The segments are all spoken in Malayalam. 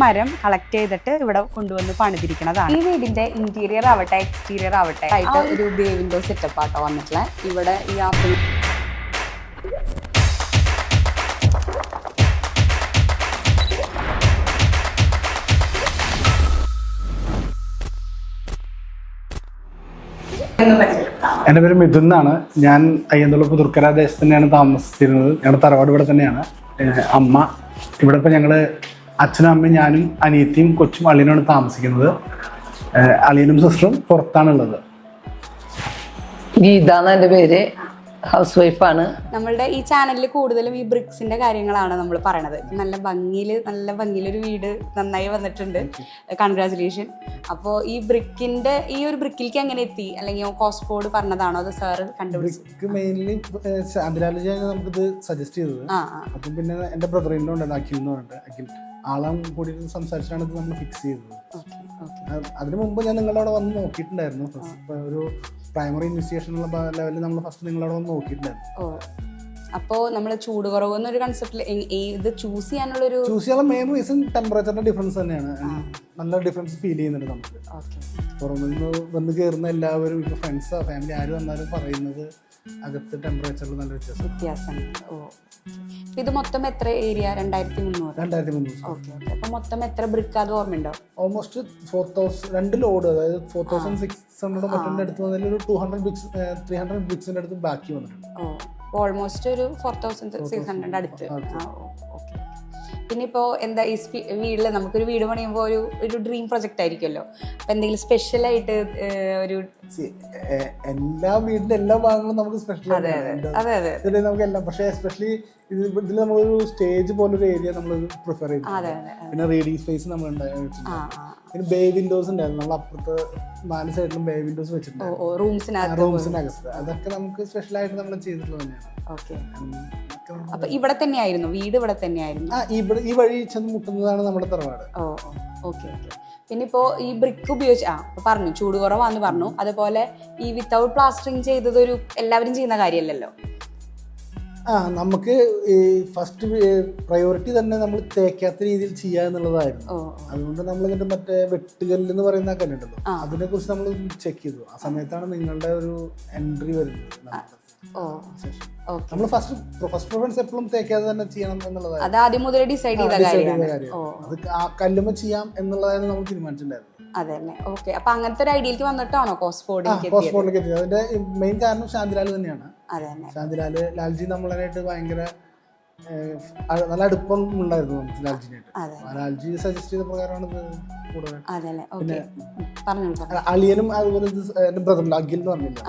മരം കളക്ട് ചെയ്തിട്ട് ഇവിടെ കൊണ്ടുവന്ന് പണിതിരിക്കുന്നതാണ്. ഈ വീടിന്റെ ഇന്റീരിയർ ആവട്ടെ എക്സ്റ്റീരിയർ ആവട്ടെ ആയിട്ട് ഒരു ബേ വിൻഡോ സെറ്റപ്പ് ആട്ടോ വന്നിട്ടുള്ള. ഇവിടെ ഈ ആപ്പിൾ എൻ്റെ പേര് മിഥുൻ എന്നാണ്. ഞാൻ അയ്യന്തോൾ പുതുർക്കര ദേശത്ത് തന്നെയാണ് താമസിച്ചിരുന്നത്. ഞങ്ങളുടെ തറവാട് ഇവിടെ തന്നെയാണ്. അമ്മ ഇവിടെ ഇപ്പോൾ ഞങ്ങൾ അച്ഛനും അമ്മയും ഞാനും അനിയത്തിയും കൊച്ചും അളിയനുമാണ് താമസിക്കുന്നത്. അളിയനും സിസ്റ്ററും പുറത്താണുള്ളത്. ഗീത എന്നാണ് എൻ്റെ പേര്. ഹൗസ് വൈഫാണ്. നമ്മളുടെ ഈ ചാനലിൽ കൂടുതലും ഈ ബ്രിക്സിന്റെ കാര്യങ്ങളാണ് നമ്മൾ പറയണത്. നല്ല ഭംഗിയിലൊരു വീട് നന്നായി വന്നിട്ടുണ്ട്. കൺഗ്രാചുലേഷൻ. അപ്പോൾ ഈ ബ്രിക്കിന്റെ ഈ ഒരു ബ്രിക്കിലേക്ക് എങ്ങനെ എത്തി, അല്ലെങ്കിൽ കോസ്ഫോർഡ് പറഞ്ഞതാണോ അത് സാറ് കണ്ടുപിടിച്ചു? മെയിൻലി അതിലാലോചിച്ചാണ് നമുക്കിത് സജസ്റ്റ് ചെയ്തത്. അപ്പം പിന്നെ എൻ്റെ ബ്രദറിൻ്റെ ഉണ്ട് അഖിൽ എന്ന് പറഞ്ഞിട്ട്. അഖിൽ ആളാം കൂടി സംസാരിച്ചാണ് ഇത് നമ്മൾ ഫിക്സ് ചെയ്തത്. അതിനു മുമ്പ് ഞാൻ നിങ്ങളുടെ അവിടെ വന്ന് നോക്കിയിട്ടുണ്ടായിരുന്നു. ഒരു പ്രൈമറി ഇൻവെസ്റ്റിഗേഷനുള്ള ലെവലിൽ നമ്മൾ ഫസ്റ്റ് നിങ്ങളവിടെ വന്ന് നോക്കിയിട്ടുണ്ടായിരുന്നു. അപ്പോൾ നമ്മൾ ചൂട് കുറവ് എന്നൊരു കൺസെപ്റ്റിൽ ഇത് ചൂസ് ചെയ്യാനുള്ള മെയിൻ റീസൺ ടെമ്പറേച്ചറിന്റെ ഡിഫറൻസ് തന്നെയാണ്. നല്ല ഡിഫറൻസ് ഫീൽ ചെയ്യുന്നുണ്ട് നമുക്ക്. പുറമെ വന്ന് കയറുന്ന എല്ലാവരും ഇപ്പോൾ ഫ്രണ്ട്സോ ഫാമിലി ആര് വന്നാലും പറയുന്നത് അകത്ത് ടെമ്പറേച്ചറിൽ നല്ല വ്യത്യാസം. ഇത് മൊത്തം എത്ര ഏരിയ? 2300. ഓക്കെ. അപ്പൊ മൊത്തം എത്ര ബ്രിക്ക് അത് ഓർമ്മയുണ്ടോ? ഓൾമോസ്റ്റ് 4000 2 ലോഡ്, അതായത് 4600 മറ്റൊന്നിന്റെ അടുത്ത് വന്നതിൽ ഒരു 300 ബ്രിക്സിന്റെ അടുത്ത് ബാക്കി വന്നിട്ടുണ്ട്. ഓൾമോസ്റ്റ് ഒരു 4600 അടുത്ത്. ഓക്കെ. പിന്നെ ഇപ്പോൾ എന്താ ഈ വീട്ടിൽ നമുക്കൊരു വീട് പണിയുമ്പോൾ ഒരു ഡ്രീം പ്രൊജക്റ്റ് ആയിരിക്കുമല്ലോ. അപ്പം എന്തെങ്കിലും സ്പെഷ്യലായിട്ട് ഒരു എല്ലാ വീടിന്റെ എല്ലാ ഭാഗങ്ങളും നമുക്ക് സ്പെഷ്യൽ നമുക്ക് എല്ലാം. പക്ഷേ എസ്പെഷ്യലി ഇതിൽ നമ്മളൊരു സ്റ്റേജ് പോലൊരു ഏരിയ നമ്മൾ പ്രിഫർ ചെയ്തു. പിന്നെ റീഡിങ് സ്പേസ് നമ്മൾ ഉണ്ടായിരുന്നു. പിന്നെ ബേ വിൻഡോസ് ഉണ്ടായിരുന്നു. നമ്മൾ അപ്പുറത്ത് 4 സൈഡിലും ബേ വിൻഡോസ് വെച്ചിട്ടുണ്ട് റൂംസിനകത്ത്. അതൊക്കെ നമുക്ക് സ്പെഷ്യൽ ആയിട്ട് നമ്മൾ ചെയ്തിട്ടുള്ളത് തന്നെയാണ്. അപ്പൊ ഇവിടെ തന്നെയായിരുന്നു വീട്? ഇവിടെ തന്നെയായിരുന്നു. ഈ വഴി ചെന്ന് മുട്ടുന്നതാണ് നമ്മുടെ തറവാട്. ഓക്കെ. പിന്നെ ഇപ്പോൾ ഈ ബ്രിക്ക് ഉപയോഗിച്ച് പറഞ്ഞു ചൂട് കുറവാന്ന് പറഞ്ഞു. അതുപോലെ ഈ വിത്തൗട്ട് പ്ലാസ്റ്ററിങ് ചെയ്തത് എല്ലാവരും ചെയ്യുന്ന കാര്യമല്ലല്ലോ. നമുക്ക് ഈ ഫസ്റ്റ് പ്രയോറിറ്റി തന്നെ നമ്മൾ തേക്കാത്ത രീതിയിൽ ചെയ്യുക എന്നുള്ളതായിരുന്നു. അതുകൊണ്ട് നമ്മൾ എന്നിട്ട് മറ്റേ വെട്ടുകല്ല് എന്ന് പറയുന്ന കല്ലുണ്ടല്ലോ, അതിനെ കുറിച്ച് നമ്മൾ ചെക്ക് ചെയ്തു. ആ സമയത്താണ് നിങ്ങളുടെ ഒരു എൻട്രി വരുന്നത്. നമ്മൾ ഫസ്റ്റ് പ്രിഫറൻസ് എപ്പോഴും തേക്കാതെ തന്നെ ചെയ്യണം എന്നുള്ളതായിരുന്നു. അത് ആദ്യം മുതലേ ഡിസൈഡ് ചെയ്ത കാര്യം. അത് ആ കല്ലുമ്മ ചെയ്യാം എന്നുള്ളതായിരുന്നു നമ്മൾ തീരുമാനിച്ചിട്ടുണ്ടായിരുന്നു. അതല്ലേ. ഓക്കെ. അപ്പൊ അങ്ങനത്തെ ഒരു ഐഡിയക്ക് വന്നിട്ടാണോ കോസ്ഫോർഡിലേക്ക് എത്തിയത്? അതിന്റെ മെയിൻ കാരണം ശാന്തിലാൽ തന്നെയാണ്. ശാന്തിലാല് ലാൽജി നമ്മളായിട്ട് ഭയങ്കര നല്ല അടുപ്പം ഉണ്ടായിരുന്നു നമുക്ക് ലാൽജിനായിട്ട്. ലാൽജി സജസ്റ്റ് ചെയ്ത പ്രകാരമാണ് ഇത് കൂടുതൽ. പിന്നെ അളിയനും അതുപോലെ എന്റെ ബ്രദറിന്റെ അഖിൽ എന്ന് പറഞ്ഞില്ല,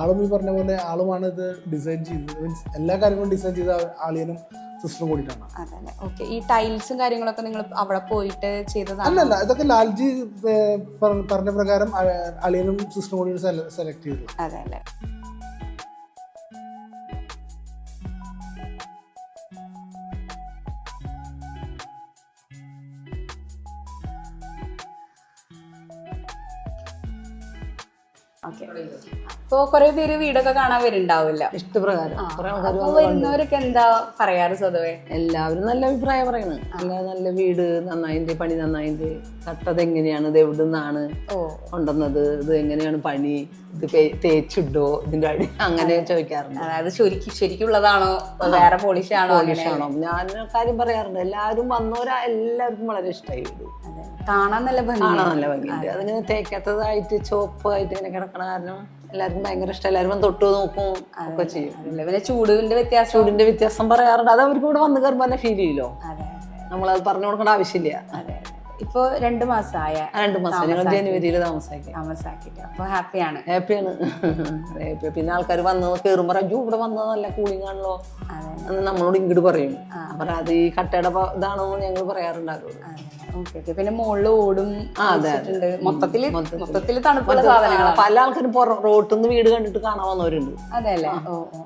ആളും ഈ പറഞ്ഞ പോലെ ആളുമാണ് ഇത് ഡിസൈൻ ചെയ്തത്. മീൻസ് എല്ലാ കാര്യങ്ങളും ഡിസൈൻ ചെയ്ത അളിയനും സിസ്റ്ററും കൂടിയിട്ടാണ്. ഈ ടൈൽസും കാര്യങ്ങളൊക്കെ നിങ്ങൾ അവിടെ പോയിട്ട് ചെയ്തതാണ്? അല്ലല്ല, ഇതൊക്കെ ലാൽജി പറഞ്ഞ പ്രകാരം അളിയനും സിസ്റ്ററും കൂടി സെലക്ട് ചെയ്തു. അതെ. ഇപ്പൊ കൊറേ പേര് വീടൊക്കെ കാണാൻ വരുന്നുണ്ടാവില്ല ഇഷ്ടപ്രകാരം. വരുന്നവരൊക്കെ എന്താ പറയാറ് സ്വതവേ? എല്ലാവരും നല്ല അഭിപ്രായം പറയണ്. നല്ല വീട് നന്നായിണ്ട്, പണി നന്നായിണ്ട്, കട്ടത് എങ്ങനെയാണ്, ഇത് എവിടെ നിന്നാണ് കൊണ്ടുവന്നത്, ഇത് എങ്ങനെയാണ് പണി, ഇത് തേച്ചിട്ടോ, ഇതിന്റെ അടി, അങ്ങനെ ചോദിക്കാറുണ്ട്. അതായത് ശരിക്കുള്ളതാണോ വേറെ പോളിഷാണോ? ഞാൻ കാര്യം പറയാറുണ്ട്. എല്ലാവരും വന്നവരാ എല്ലാവർക്കും വളരെ ഇഷ്ടമായി വീട്. കാണാൻ നല്ല ഭംഗിയുണ്ട്. അതിങ്ങനെ തേക്കാത്തതായിട്ട് ചോപ്പായിട്ട് ഇങ്ങനെ കിടക്കണ കാരണം എല്ലാവർക്കും ഭയങ്കര ഇഷ്ടം. എല്ലാവരും തൊട്ട് നോക്കും ഒക്കെ ചെയ്യും. പിന്നെ ചൂടിന്റെ വ്യത്യാസം പറയാറുണ്ട്. അത് അവർക്ക് ഇവിടെ വന്ന് കയറുമ്പോൾ തന്നെ ഫീൽ ചെയ്യല്ലോ. നമ്മളത് പറഞ്ഞു കൊടുക്കേണ്ട ആവശ്യമില്ല. ഇപ്പൊ 2 മാസമായ 2 മാസം ഞങ്ങൾ ജനുവരിയിൽ താമസാക്കിട്ട്. അപ്പൊ ഹാപ്പിയാണ്. പിന്നെ ആൾക്കാർ വന്ന് കയറുമ്പോ അജു ഇവിടെ വന്നത് നല്ല കൂളിംഗ് ആണല്ലോ നമ്മളോട് ഇങ്ങോട്ട് പറയും. അപ്പൊ അത് ഈ കട്ടയുടെ ഇതാണോ ഞങ്ങൾ പറയാറുണ്ടാകും. പിന്നെ മുകളിൽ ഓടും. മൊത്തത്തില് തണുപ്പുള്ള സാധനങ്ങൾ. പല ആൾക്കാരും റോട്ടിൽ നിന്ന് വീട് കണ്ടിട്ട് കാണാൻ വന്നവരുണ്ട്. അതെല്ലേ.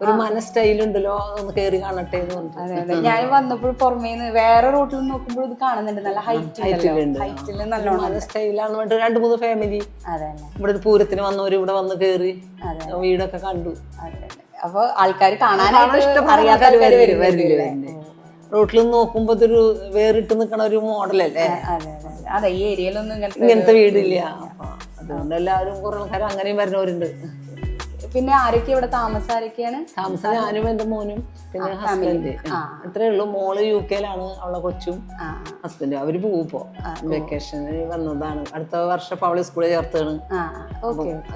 ഒരു മന സ്റ്റൈൽ ഉണ്ടല്ലോ, ഒന്ന് കയറി കാണട്ടെ എന്ന് പറഞ്ഞിട്ട്. ഞാൻ വന്നപ്പോൾ പുറമേന്ന് വേറെ റോട്ടിൽ നോക്കുമ്പോൾ ഇത് കാണുന്നുണ്ട്. നല്ല ഹൈറ്റില് നല്ലോണം സ്റ്റൈലാണ്. 2-3 ഫാമിലി ഇവിടെ ഒരു പൂരത്തിന് വന്നവര് ഇവിടെ വന്ന് കയറി വീടൊക്കെ കണ്ടു. അപ്പൊ ആൾക്കാർ കാണാനായിട്ട് അറിയാത്തവര് വരില്ലേ? റോട്ടിൽ നോക്കുമ്പോ ഇതൊരു വേറിട്ട് നിൽക്കണ ഒരു മോഡലല്ലേ. അതെ അതെ അതെ, ഈ ഏരിയയിലൊന്നും ഇങ്ങനത്തെ വീടില്ല. അപ്പൊ അതുകൊണ്ട് എല്ലാവരും കുറെ ആൾക്കാർ അങ്ങനെയും വരുന്നവരുണ്ട്. പിന്നെ ആരൊക്കെ ഇവിടെ താമസം? ആരൊക്കെയാണ് താമസം? ഞാനും എന്റെ മോനും പിന്നെ ഹസ്ബൻഡ്. അത്രേ ഉള്ളൂ. മോള് UK-ലാണ്, അവളെ കൊച്ചും ഹസ്ബൻഡ്. അവര് പോകും ഇപ്പോ വെക്കേഷന് വന്നതാണ്. അടുത്ത വർഷം ഇപ്പൊ അവളെ സ്കൂളിൽ ചേർത്താണ്.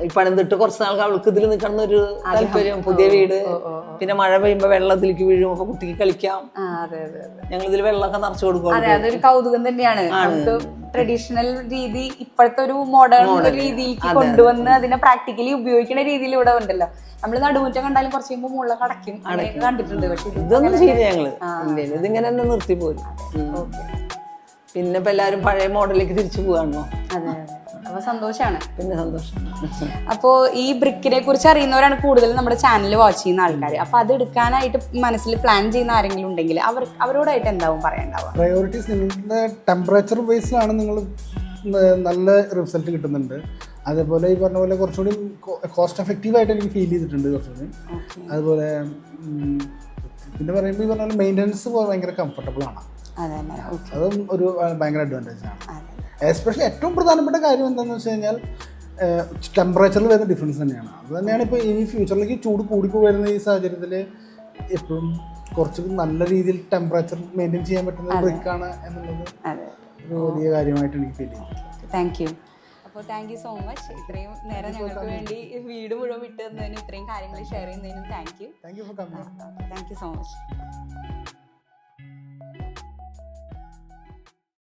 ഈ പണിതിട്ട് കുറച്ച് നാൾക്ക് അവൾക്ക് ഇതിൽ നിൽക്കണം ഒരു താല്പര്യം. പുതിയ വീട്, പിന്നെ മഴ പെയ്യുമ്പോ വെള്ളത്തിലേക്ക് വീഴും, അപ്പൊ കുട്ടിക്ക് കളിക്കാം. ഞങ്ങൾ ഇതിൽ വെള്ളമൊക്കെ നിറച്ചു കൊടുക്കും. അതൊരു കൗതുകം തന്നെയാണ്. ട്രഡീഷണൽ രീതി ഇപ്പോഴത്തെ ഒരു മോഡേൺ രീതിയിലേക്ക് കൊണ്ടുവന്ന് അതിനെ പ്രാക്ടിക്കലി ഉപയോഗിക്കുന്ന രീതിയിൽ ഇവിടെ ഉണ്ടല്ലോ. നമ്മള് നടുമുറ്റം കണ്ടാലും കുറച്ച് കഴിയുമ്പോൾ മുകളിലൊക്കെ അടയ്ക്കും, കണ്ടിട്ടുണ്ട്. പക്ഷെ ഇതൊന്നും ചെയ്ത് ഞങ്ങള് ഇതിങ്ങനെ തന്നെ നിർത്തി പോരും. പിന്നെ ഇപ്പൊ എല്ലാരും പഴയ മോഡലിലേക്ക് തിരിച്ചു പോകാണല്ലോ. അതെ, അപ്പൊ സന്തോഷാണ്. പിന്നെ സന്തോഷം. അപ്പോ ഈ ബ്രിക്കിനെ കുറിച്ച് അറിയുന്നവരാണ് കൂടുതലും നമ്മുടെ ചാനൽ വാച്ച് ചെയ്യുന്ന ആൾക്കാർ. അപ്പൊ അത് എടുക്കാനായിട്ട് മനസ്സിൽ പ്ലാൻ ചെയ്യുന്ന ആരെങ്കിലും ഉണ്ടെങ്കിൽ അവരോടായിട്ട് എന്താവും പറയണ്ടാവുക? പ്രയോറിറ്റീസ് നിങ്ങളുടെ ടെമ്പറേച്ചർ ബേസിലാണ് നിങ്ങൾ നല്ല റിസൾട്ട് കിട്ടുന്നുണ്ട്. അതേപോലെ ഈ പറഞ്ഞ പോലെ കുറച്ചുകൂടി കോസ്റ്റ് എഫക്റ്റീവായിട്ട് എനിക്ക് ഫീൽ ചെയ്തിട്ടുണ്ട് കുറച്ചുകൂടി. അതുപോലെ പിന്നെ പറയുമ്പോൾ ഈ പറഞ്ഞ പോലെ മെയിൻ്റനൻസ് ഭയങ്കര കംഫർട്ടബിൾ ആണ്. അതും ഒരു ഭയങ്കര അഡ്വാൻറ്റേജ് ആണ്. എസ്പെഷ്യലി ഏറ്റവും പ്രധാനപ്പെട്ട കാര്യം എന്താണെന്ന് വെച്ച് കഴിഞ്ഞാൽ ടെമ്പറേച്ചറിൽ വരുന്ന ഡിഫറൻസ് തന്നെയാണ്. അത് തന്നെയാണ് ഇപ്പോൾ ഇനി ഫ്യൂച്ചറിലേക്ക് ചൂട് കൂടിപ്പോൾ വരുന്ന ഈ സാഹചര്യത്തിൽ എപ്പോഴും കുറച്ച് നല്ല രീതിയിൽ ടെമ്പറേച്ചർ മെയിൻറ്റെയിൻ ചെയ്യാൻ പറ്റുന്ന ബ്രിക്കാണ് എന്നുള്ളത് ഒരു വലിയ കാര്യമായിട്ട് എനിക്ക് ഫീൽ ചെയ്യുന്നു. Thank you. അപ്പോൾ താങ്ക് യു സോ മച്ച്. ഇത്രയും നേരം ഞങ്ങൾക്ക് വേണ്ടി വീട് മുഴുവൻ വിട്ടു തന്നതിനും ഇത്രയും കാര്യങ്ങൾ ഷെയർ ചെയ്യുന്നതിനും thank you. Thank you for coming. Thank you so much.